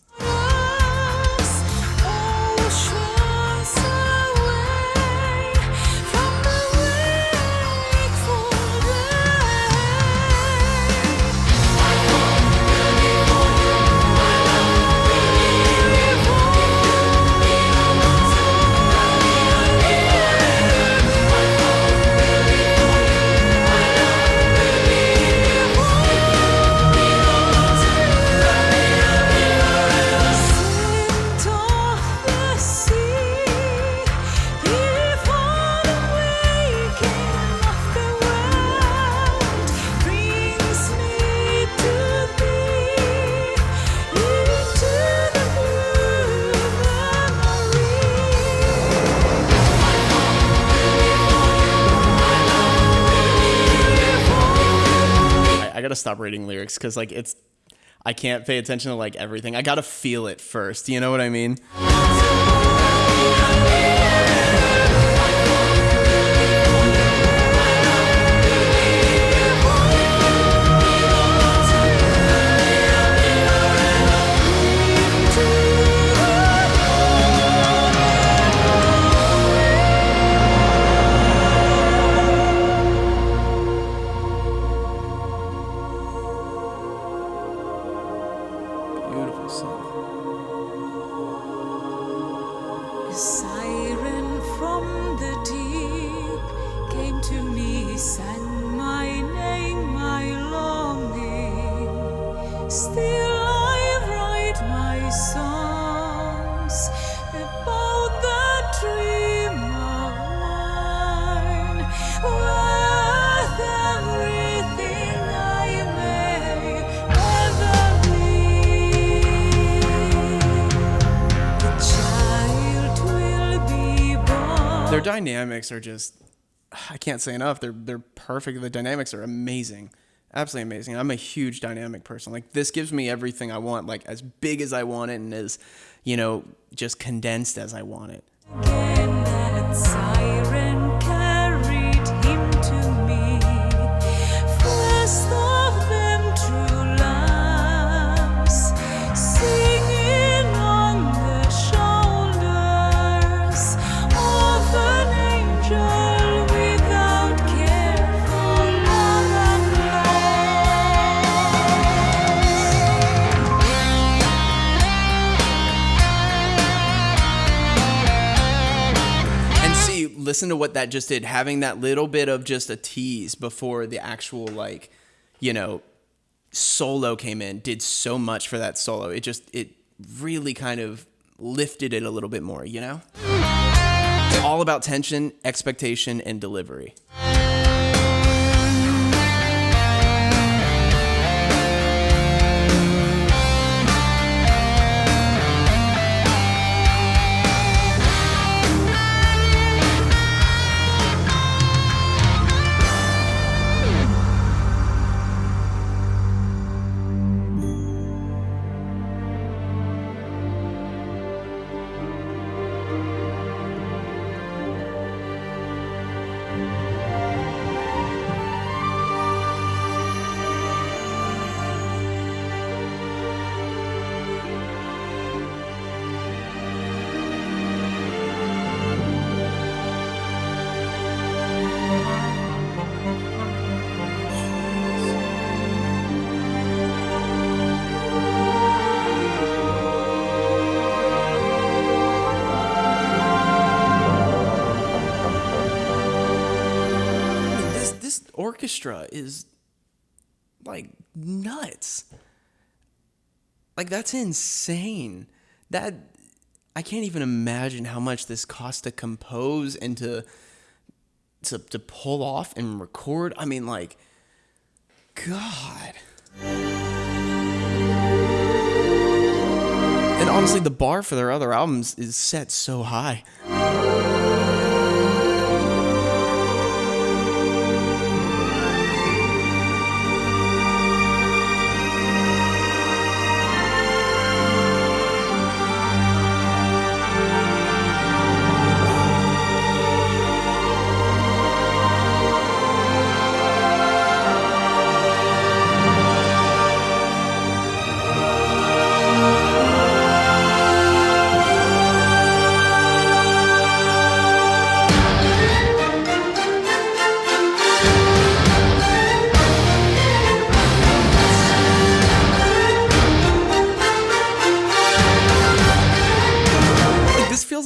I gotta stop reading lyrics because like I can't pay attention to like everything. I gotta feel it first. You know what I mean? Siren from the deep came to me, sang my name, my longing. Still I write my songs about that dream of mine, worth everything I may ever be. The child will be born. Their dynamics are just, I can't say enough. They're perfect. The dynamics are amazing. Absolutely amazing. I'm a huge dynamic person. Like, this gives me everything I want, like as big as I want it and as, just condensed as I want it. Again, that siren carried him to me. First of them true loves, singing on the shoulders of an angel without care for love and And see, listen to what that just did. Having that little bit of just a tease before the actual, solo came in did so much for that solo. It really kind of lifted it a little bit more, It's all about tension, expectation, and delivery. This orchestra is like nuts. Like, that's insane. That I can't even imagine how much this cost to compose and to pull off and record. I mean, like, God. And honestly, the bar for their other albums is set so high.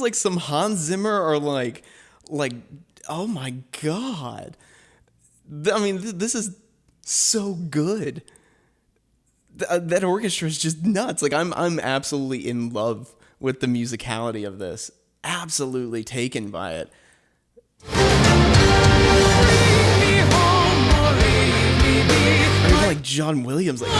Like some Hans Zimmer or like oh my God. I mean, this is so good. That orchestra is just nuts. Like, I'm absolutely in love with the musicality of this. Absolutely taken by it. Or even like John Williams, like.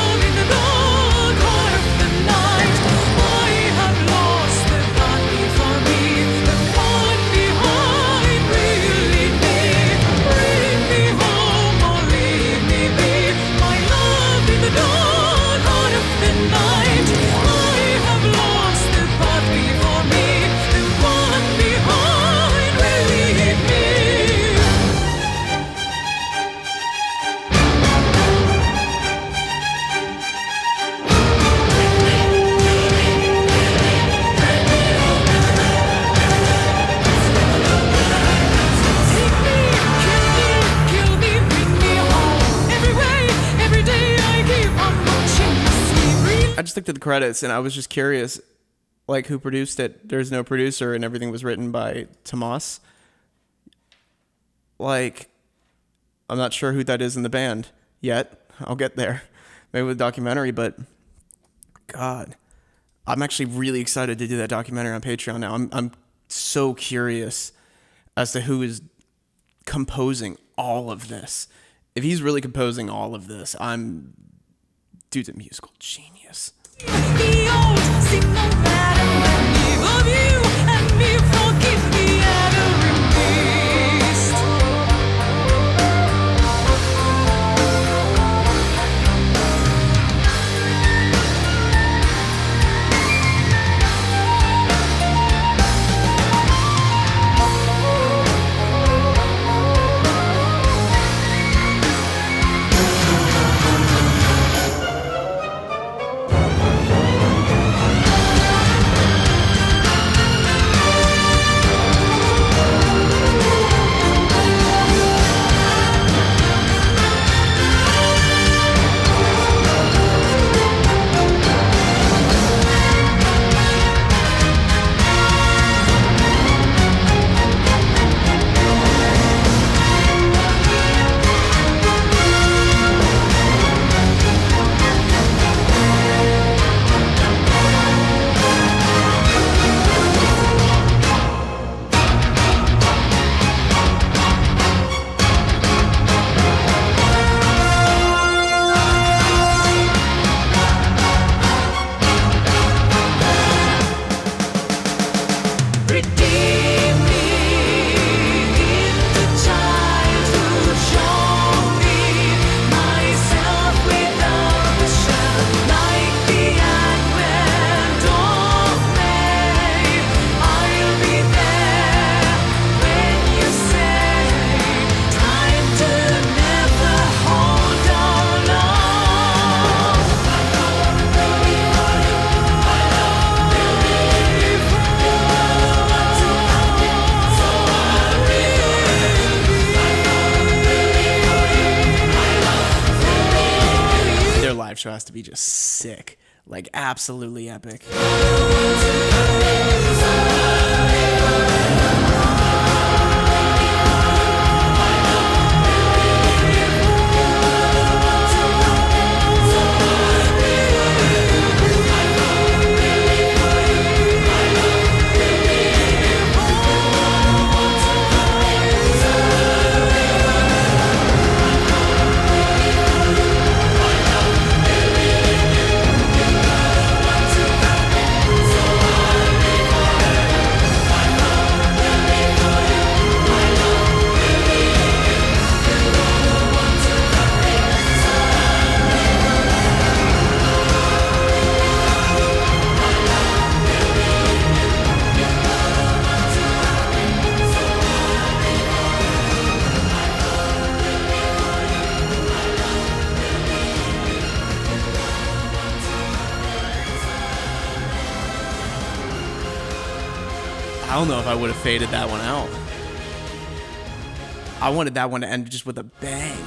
I just looked at the credits and I was just curious. like who produced it. There's no producer and everything was written by Tomas. Like, I'm not sure who that is in the band yet. I'll get there. Maybe with a documentary, but God, I'm actually really excited to do that documentary on Patreon now. I'm so curious as to who is composing all of this. If he's really composing all of this, dude's a musical genius. Show has to be just sick, like absolutely epic. I don't know if I would have faded that one out. I wanted that one to end just with a bang.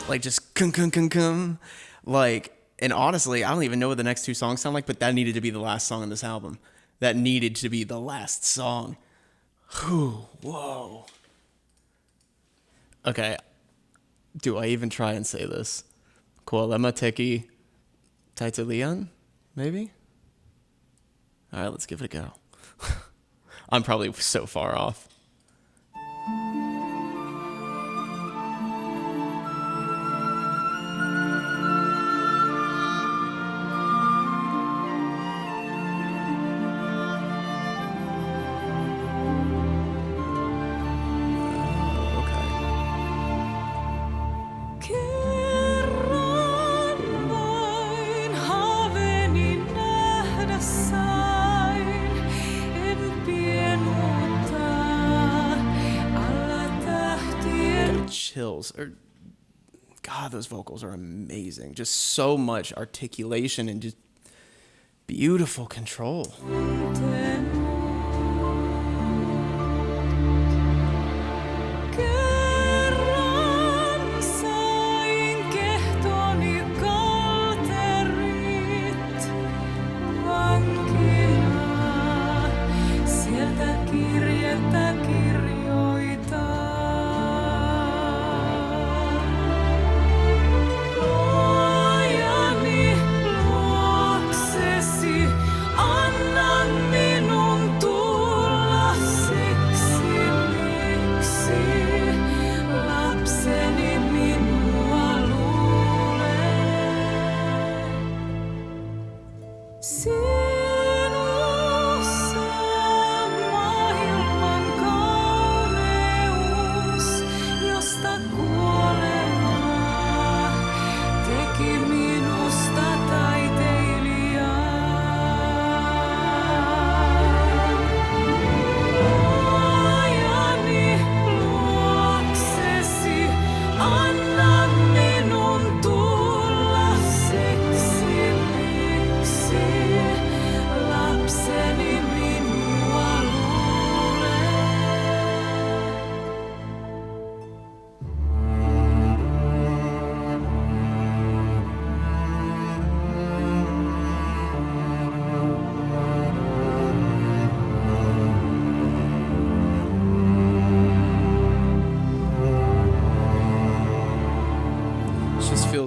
Like just cum. Like, and honestly, I don't even know what the next two songs sound like, but that needed to be the last song on this album. That needed to be the last song. Whoa. Okay. Do I even try and say this? Kuolema, tekee, taiteilijan? Maybe? All right, let's give it a go. I'm probably so far off. Chills. God, those vocals are amazing. Just so much articulation and just beautiful control.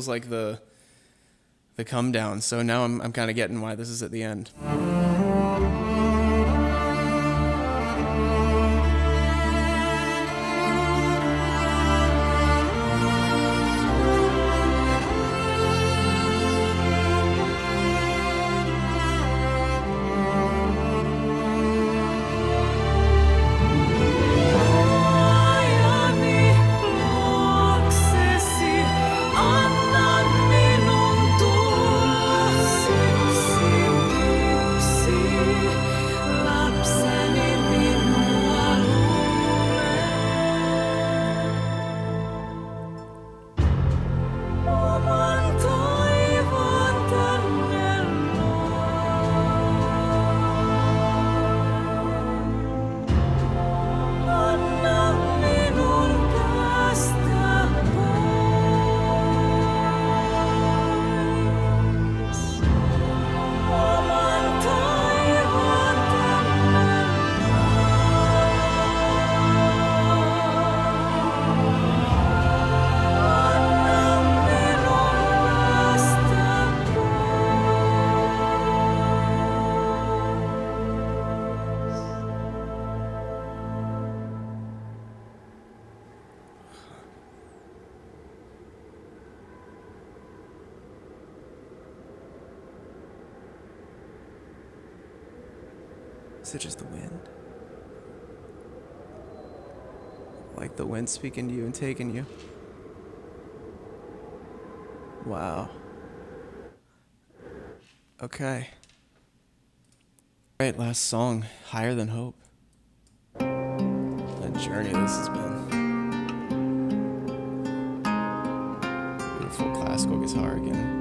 feels like the come down. So now I'm kind of getting why this is at the end. Ajani luoksesi, anna minun tulla siksi, lapseni minua luulee. Oman toivon tänne anna minun päästä pois. Oman toivon tänne anna minun päästä Is it just the wind? Like the wind speaking to you and taking you? Wow. Okay. Alright, last song. Higher Than Hope. What a journey this has been. Beautiful classical guitar again.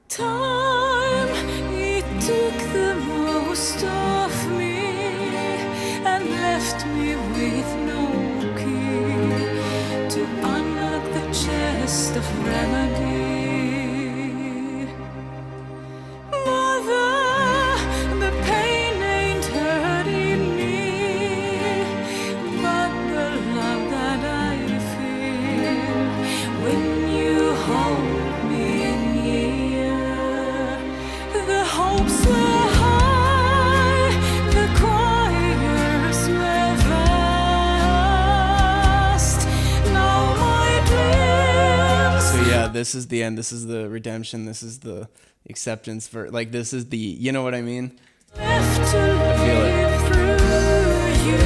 Time, it took the most of me and left me with no key to unlock the chest of remedy. Mother, the pain ain't hurting me, but the love that I feel when you hold me near. The hopes were high, the choirs were vast. Now my dreams So yeah, this is the end. This is the redemption. This is the acceptance for this is the, you know what I mean? left to feel it. live through you.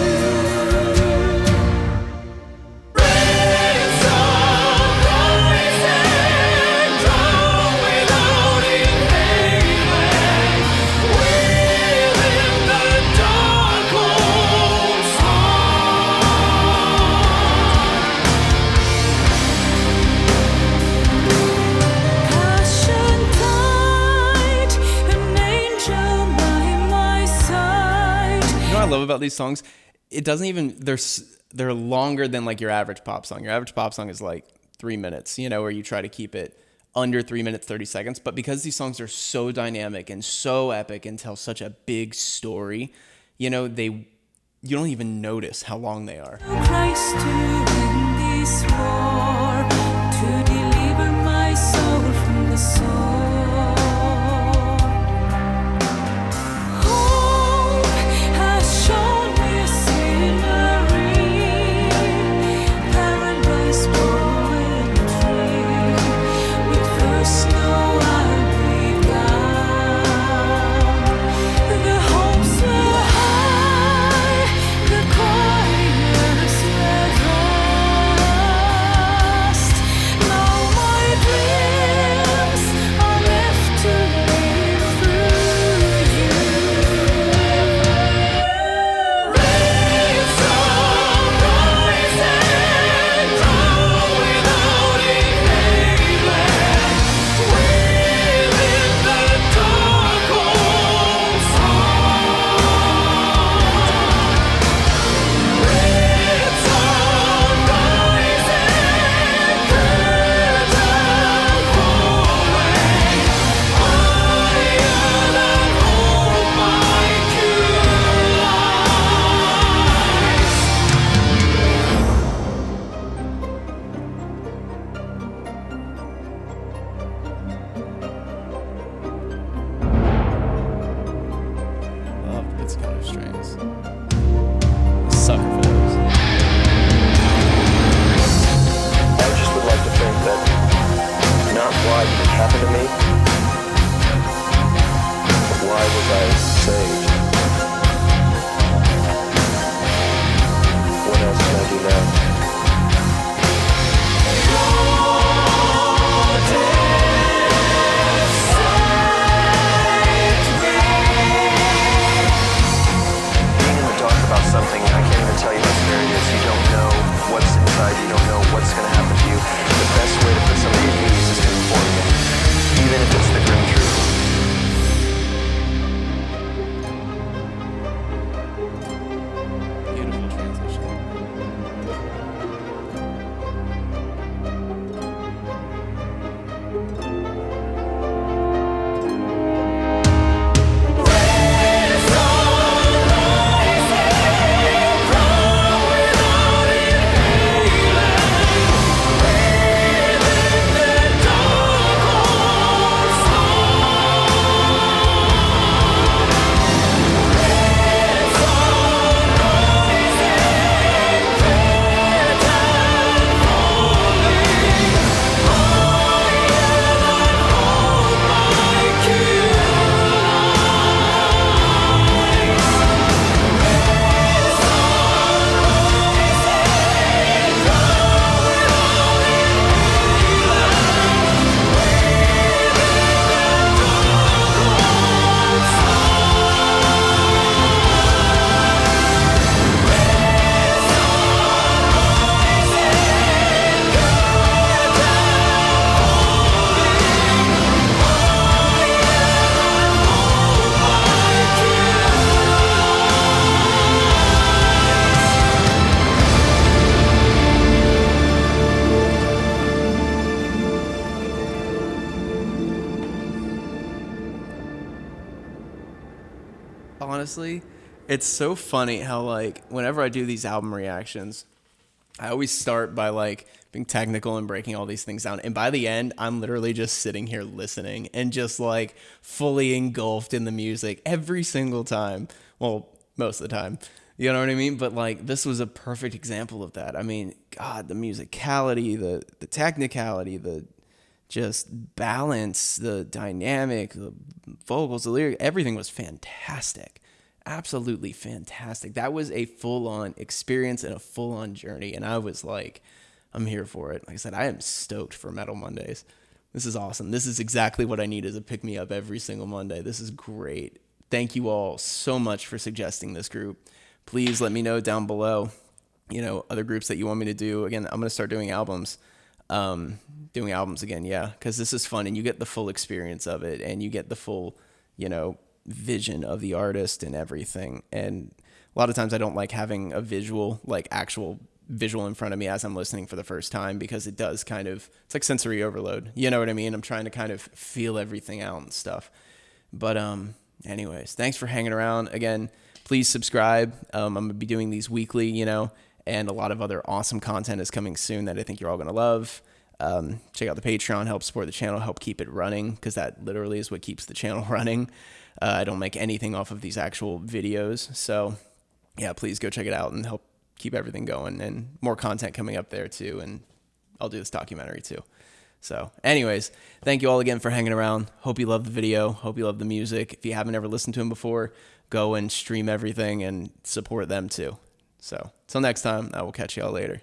Passion tide, an angel by my side. You know what I love about these songs? It doesn't even, they're longer than like your average pop song. Your average pop song is like 3 minutes, where you try to keep it under 3 minutes, 30 seconds. But because these songs are so dynamic and so epic and tell such a big story, you don't even notice how long they are. Christ to win this war, to deliver my soul from the sword. Hope has shown me a scenery, paradise poetry, with first snow I'll be down. The hopes were high, the choirs were was I saved? What else can I do now? Being in the dark about something, I can't even tell you how scary it is. You don't know what's inside, you don't know what's going to happen to you. The best way to put somebody at ease is to inform them, even if it's the grim truth. Beautiful transition. Honestly, it's so funny how, like, whenever I do these album reactions, I always start by, like, being technical and breaking all these things down. And by the end, I'm literally just sitting here listening and just, like, fully engulfed in the music every single time. Well, most of the time. You know what I mean? But, like, this was a perfect example of that. I mean, God, the musicality, the technicality, the just balance, the dynamic, the vocals, the lyric, everything was fantastic. Absolutely fantastic. That was a full-on experience and a full-on journey, and I was like, I'm here for it. Like I said, I am stoked for Metal Mondays. This is awesome. This is exactly what I need as a pick-me-up every single Monday. This is great. Thank you all so much for suggesting this group. Please let me know down below, you know, other groups that you want me to do. Again, I'm going to start doing albums. Again, yeah, because this is fun, and you get the full experience of it, and you get the full, you know, vision of the artist and everything. And a lot of times I don't like having a visual, like actual visual in front of me as I'm listening for the first time, because it does kind of, it's like sensory overload. You know what I mean? I'm trying to kind of feel everything out and stuff. But anyways, thanks for hanging around. Again, please subscribe. I'm going to be doing these weekly, you know, and a lot of other awesome content is coming soon that I think you're all going to love. Check out the Patreon, help support the channel, help keep it running, because that literally is what keeps the channel running. I don't make anything off of these actual videos. So yeah, please go check it out and help keep everything going, and more content coming up there too. And I'll do this documentary too. So anyways, thank you all again for hanging around. Hope you love the video. Hope you love the music. If you haven't ever listened to him before, go and stream everything and support them too. So till next time, I will catch y'all later.